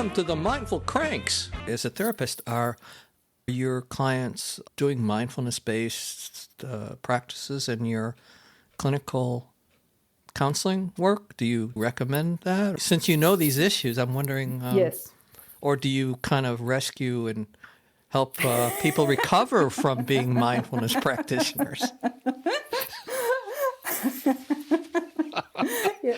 Welcome to the Mindful Cranks. As a therapist, are your clients doing mindfulness-based practices in your clinical counseling work? Do you recommend that? Since you know these issues, I'm wondering... Yes. Or do you kind of rescue and help people recover from being mindfulness practitioners? Yeah,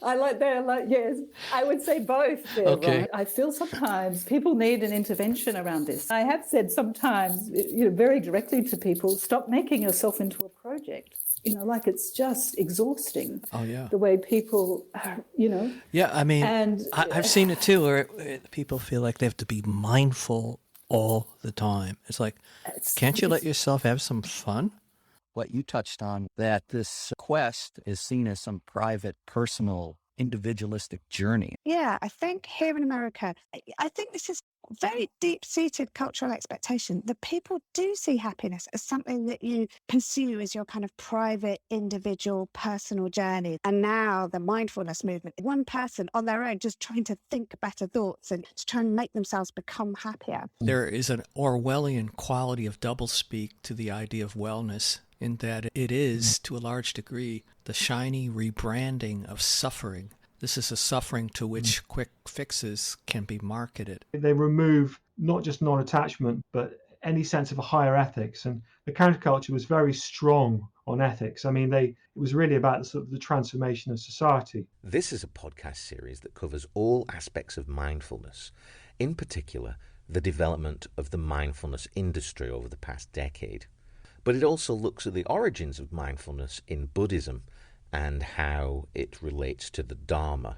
I like that. Yes, I would say both. There, Okay. Ron. I feel sometimes people need an intervention around this. I have said sometimes, very directly to people, stop making yourself into a project. Like it's just exhausting. Oh, yeah. The way people, Yeah, I mean, and I've seen it too, where people feel like they have to be mindful all the time. It's like, can't you let yourself have some fun? What you touched on, that this quest is seen as some private, personal, individualistic journey. Yeah, I think here in America, I think this is very deep-seated cultural expectation that people do see happiness as something that you pursue as your kind of private, individual, personal journey. And now the mindfulness movement, one person on their own just trying to think better thoughts and to try and make themselves become happier. There is an Orwellian quality of doublespeak to the idea of wellness, in that it is, to a large degree, the shiny rebranding of suffering. This is a suffering to which quick fixes can be marketed. They remove not just non-attachment, but any sense of a higher ethics. And the counterculture was very strong on ethics. I mean, it was really about the transformation of society. This is a podcast series that covers all aspects of mindfulness, in particular, the development of the mindfulness industry over the past decade. But it also looks at the origins of mindfulness in Buddhism and how it relates to the Dharma.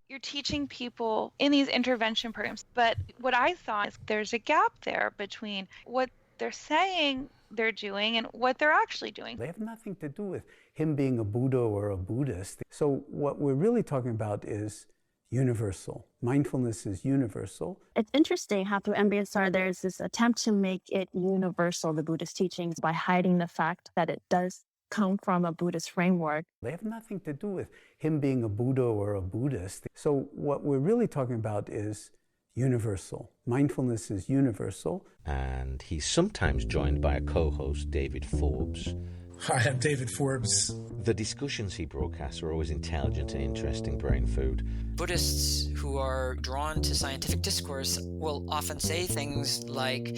You're teaching people in these intervention programs, but what I thought is there's a gap there between what they're saying they're doing and what they're actually doing. They have nothing to do with him being a Buddha or a Buddhist. So what we're really talking about is universal. Mindfulness is universal. It's interesting how through MBSR there's this attempt to make it universal, the Buddhist teachings, by hiding the fact that it does come from a Buddhist framework. They have nothing to do with him being a Buddha or a Buddhist. So what we're really talking about is universal. Mindfulness is universal. And he's sometimes joined by a co-host, David Forbes. Hi, I'm David Forbes. The discussions he broadcasts are always intelligent and interesting brain food. Buddhists who are drawn to scientific discourse will often say things like,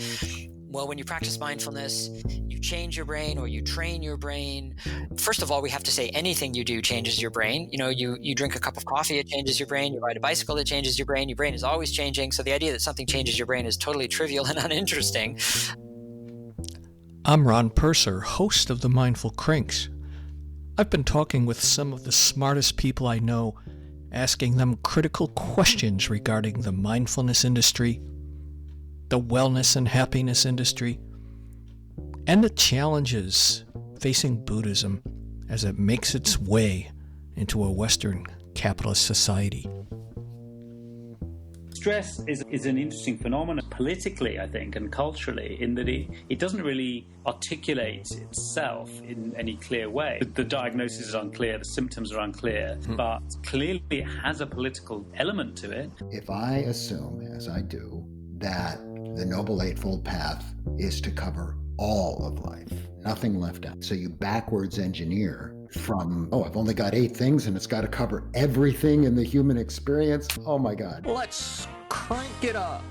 well, when you practice mindfulness, you change your brain or you train your brain. First of all, we have to say anything you do changes your brain. You drink a cup of coffee, it changes your brain. You ride a bicycle, it changes your brain. Your brain is always changing. So the idea that something changes your brain is totally trivial and uninteresting. I'm Ron Purser, host of the Mindful Cranks. I've been talking with some of the smartest people I know, asking them critical questions regarding the mindfulness industry, the wellness and happiness industry, and the challenges facing Buddhism as it makes its way into a Western capitalist society. Stress is an interesting phenomenon politically, I think, and culturally, in that it doesn't really articulate itself in any clear way. The diagnosis is unclear, the symptoms are unclear, but clearly it has a political element to it. If I assume, as I do, that the Noble Eightfold Path is to cover all of life, nothing left out. So you backwards engineer from, I've only got 8 things and it's got to cover everything in the human experience. Oh my God. Let's crank it up.